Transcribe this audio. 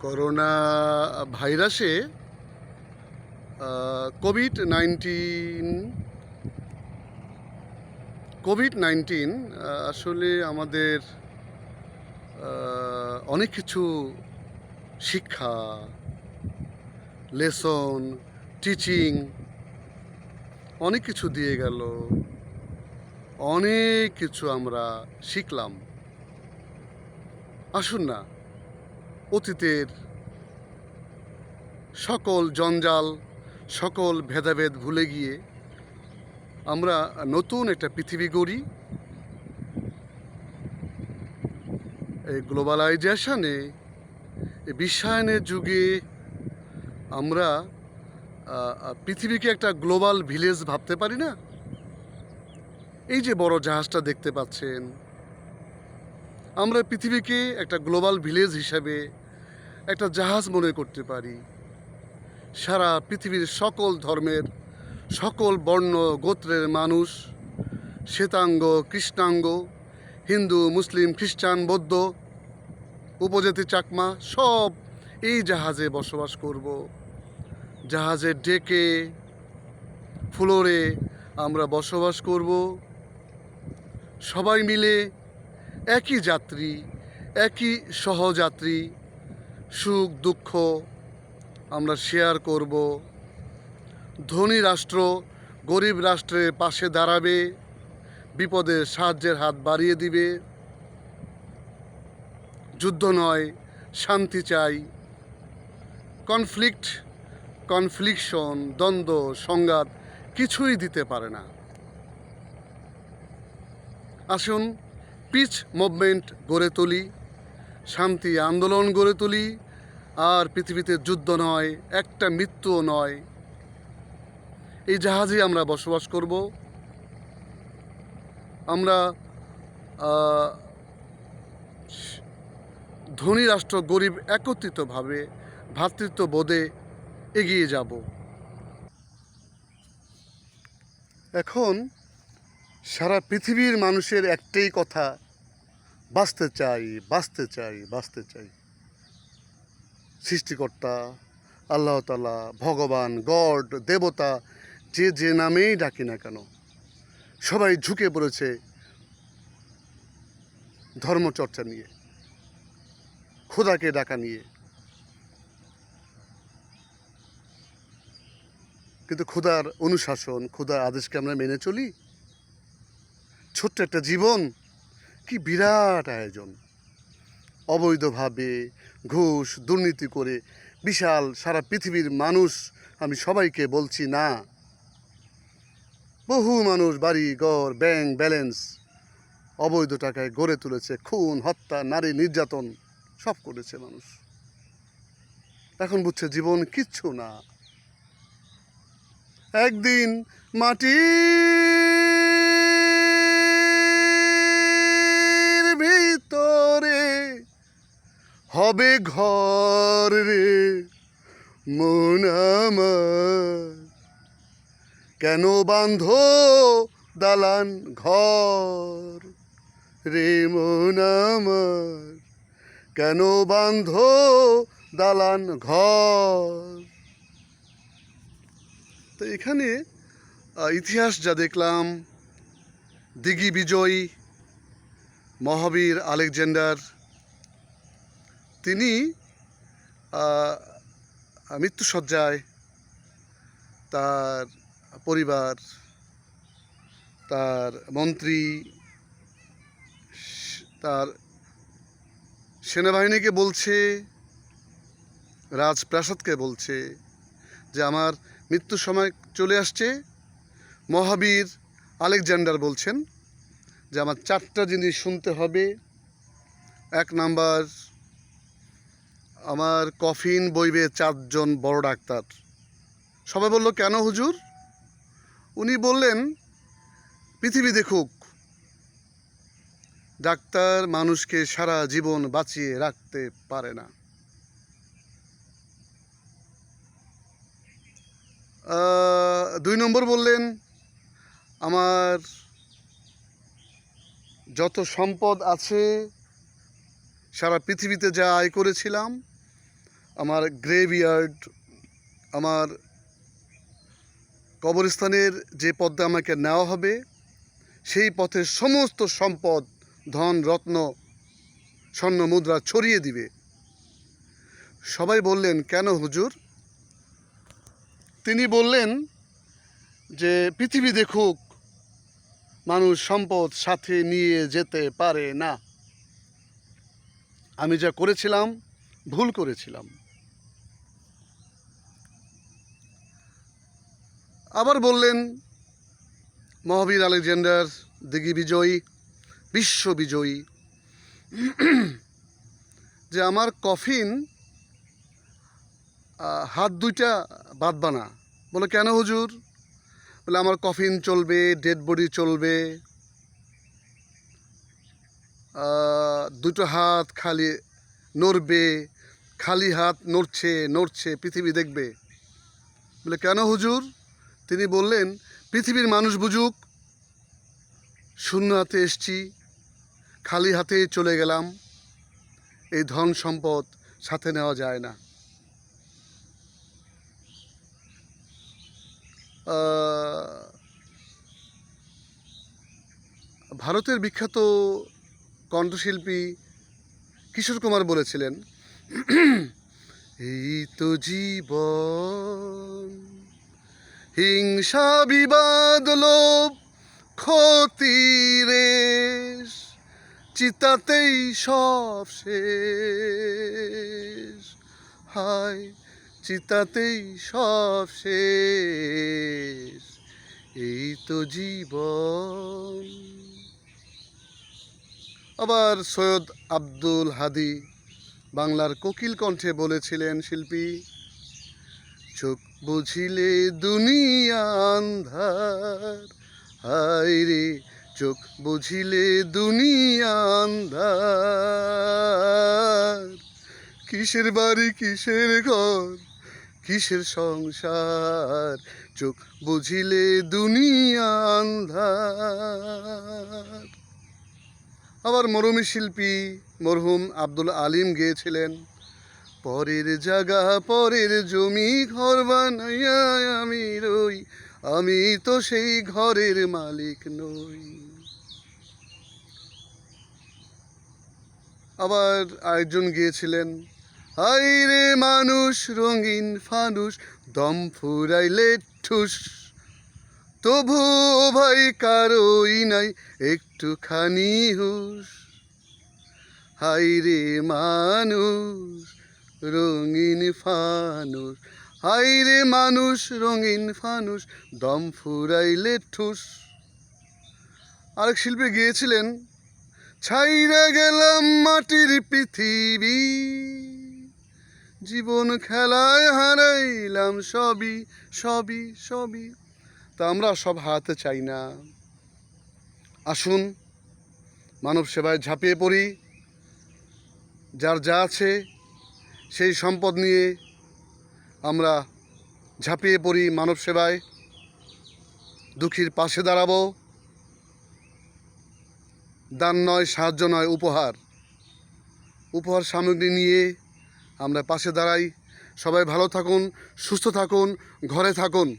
Corona ভাইরাসে COVID-19 COVID-19 আসলে আমাদের অনেক কিছু শিক্ষা, লেসন, টিচিং অনেক কিছু দিয়ে গেল। অনেক কিছু আমরা শিখলাম। আসুন না, অতীতের সকল জঞ্জাল, সকল ভেদাভেদ ভুলে গিয়ে আমরা নতুন একটা পৃথিবী গড়ি। এই গ্লোবালাইজেশনে, এই বিশ্বায়নের যুগে আমরা পৃথিবীকে একটা গ্লোবাল ভিলেজ ভাবতে পারি না? এই যে বড় জাহাজটা দেখতে পাচ্ছেন, আমরা পৃথিবীকে একটা গ্লোবাল ভিলেজ হিসাবে একটা জাহাজ মনে করতে পারি। সারা পৃথিবীর সকল ধর্মের, সকল বর্ণ গোত্রের মানুষ, শ্বেতাঙ্গ, কৃষ্ণাঙ্গ, হিন্দু, মুসলিম, খ্রিস্টান, বৌদ্ধ, উপজাতি, চাকমা সব এই জাহাজে বসবাস করব। জাহাজের ডেকে, ফ্লোরে আমরা বসবাস করব। সবাই মিলে একই যাত্রী, একই সহযাত্রী, সুখ দুঃখ আমরা শেয়ার করব। ধনী রাষ্ট্র গরিব রাষ্ট্রের পাশে দাঁড়াবে, বিপদে সাহায্যের হাত বাড়িয়ে দিবে। যুদ্ধ নয়, শান্তি চাই। কনফ্লিকশন, দ্বন্দ্ব, সংঘাত কিছুই দিতে পারে না। আসুন পিস মুভমেন্ট গড়ে তুলি, শান্তি আন্দোলন গড়ে তুলি। আর পৃথিবীতে যুদ্ধ নয়, একটা মৃত্যুও নয়। এই জাহাজে আমরা বসবাস করব। আমরা ধনী রাষ্ট্র গরিব একত্রিতভাবে ভ্রাতৃত্ববোধে এগিয়ে যাব। এখন সারা পৃথিবীর মানুষের একটাই কথা, বাঁচতে চাই, বাঁচতে চাই, বাঁচতে চাই। সৃষ্টিকর্তা, আল্লাহ তাআলা, ভগবান, গড, দেবতা, যে যে নামেই ডাকি না কেন, সবাই ঝুঁকে পড়েছে ধর্মচর্চা নিয়ে, খোদাকে ডাকা নিয়ে। কিন্তু খোদার অনুশাসন, খোদার আদেশকে আমরা মেনে চলি? ছোট্ট একটা জীবন, কি বিরাট আয়োজন! অবৈধভাবে ঘুষ দুর্নীতি করে বিশাল সারা পৃথিবীর মানুষ, আমি সবাইকে বলছি না, বহু মানুষ বাড়ি ঘর ব্যাংক ব্যালেন্স অবৈধ টাকায় গড়ে তুলেছে। খুন, হত্যা, নারী নির্যাতন সব করেছে মানুষ। এখন বুঝছে জীবন কিচ্ছু না। একদিন মাটির ভিতরে হবে ঘর রে মন আমার, কেন বাঁধো দালান ঘর রে মন আমার, কেন বাঁধো দালান ঘর। তো এখানে ইতিহাস যা দেখলাম, দিঘি বিজয়ী মহাবীর আলেকজান্ডার, তিনি মৃত্যুসজ্জায়, তার পরিবার, তার মন্ত্রী, তার সেনাবাহিনীকে বলছে, রাজপ্রাসাদকে বলছে যে আমার মৃত্যুর সময় চলে আসছে। মহাবীর আলেকজান্ডার বলছেন যে আমার 4টা জিনিস শুনতে হবে। 1 নাম্বার, আমার কফিন বইবে 4 জন বড় ডাক্তার। সবাই বলল, কেন হুজুর? উনি বললেন, পৃথিবী দেখুক, ডাক্তার মানুষকে সারা জীবন বাঁচিয়ে রাখতে পারে না। 2 নম্বর বললেন, আমার যত সম্পদ আছে সারা পৃথিবীতে যা আয় করেছিলাম, আমার গ্রেভইয়ার্ড, আমার কবরস্থানের যে পথে আমাকে নেওয়া হবে, সেই পথে সমস্ত সম্পদ, ধন রত্ন, স্বর্ণ মুদ্রা ছড়িয়ে দিবে। সবাই বললেন, কেন হুজুর? তিনি বললেন যে পৃথিবী দেখুক, মানুষ সম্পদ সাথে নিয়ে যেতে পারে না। আমি যা করেছিলাম ভুল করেছিলাম। আবার বললেন, মহাবীর আলেকজান্ডার দিগ্বিজয়ী, বিশ্ববিজয়ী, যে আমার কফিন হাত দুইটা বাঁধবা না। বলে, কেন হুজুর? বলে, আমার কফিন চলবে, ডেড বডি চলবে, দুটো হাত খালি নড়বে, খালি হাত নড়ছে নড়ছে, পৃথিবী দেখবে। বলে, কেন হুজুর? তিনি বললেন, পৃথিবীর মানুষ বুঝুক, শূন্য হাতে এসছি, খালি হাতে চলে গেলাম, এই ধন সম্পদ সাথে নেওয়া যায় না। ভারতের বিখ্যাত কণ্ঠশিল্পী কিশোর কুমার বলেছিলেন, এই তো জীবন, হিংসা বিবাদ লোভ ক্ষতির রেশ, চিতাতেই সব শেষ, হায় চিতাতেই সব শেষ, এই তো জীবন। আবার সৈয়দ আব্দুল হাদী বাংলার কোকিল কণ্ঠে বলেছিলেন, শিল্পী, চোখ বুঝিলে দুনিয়া আন্ধার, হায় রে চোখ বুঝিলে দুনিয়া আন্ধার, কিসের বাড়ি কিসের ঘর কিসের সংসার, চোখ বুঝিলে দুনিয়া আন্ধার। আবার মরমী শিল্পী মরহুম আব্দুল আলিম গেয়েছিলেন, পরের জায়গা পরের জমি ঘর বানাইয়া আমি রই, আমি তো সেই ঘরের মালিক নই। আবার আরেকজন গিয়েছিলেন, হায় রে মানুষ রঙিন ফানুষ, দম ফুরাইলে ঠুস, তবু ভাই কারোই নাই একটুখানি হুশ, হায় রে মানুষ রঙিন ফানুষ, হায় রে মানুষ রঙিন ফানুষ, দম ফুরাইলে ঠুস। আরেক শিল্পী গিয়েছিলেন, ছাইরা গেলাম মাটির পৃথিবী, জীবন খেলায় হারাইলাম সবই সবই সবই। তা আমরা সব হারাতে চাই না। আসুন মানব সেবায় ঝাঁপিয়ে পড়ি, যার যা আছে সেই সম্পদ নিয়ে আমরা ঝাঁপিয়ে পড়ি মানব সেবায়, দুঃখীর পাশে দাঁড়াবো। দান নয়, সাহায্য নয়, উপহার সামগ্রী নিয়ে আমরা পাশে দাঁড়াই। সবাই ভালো থাকুন, সুস্থ থাকুন, ঘরে থাকুন।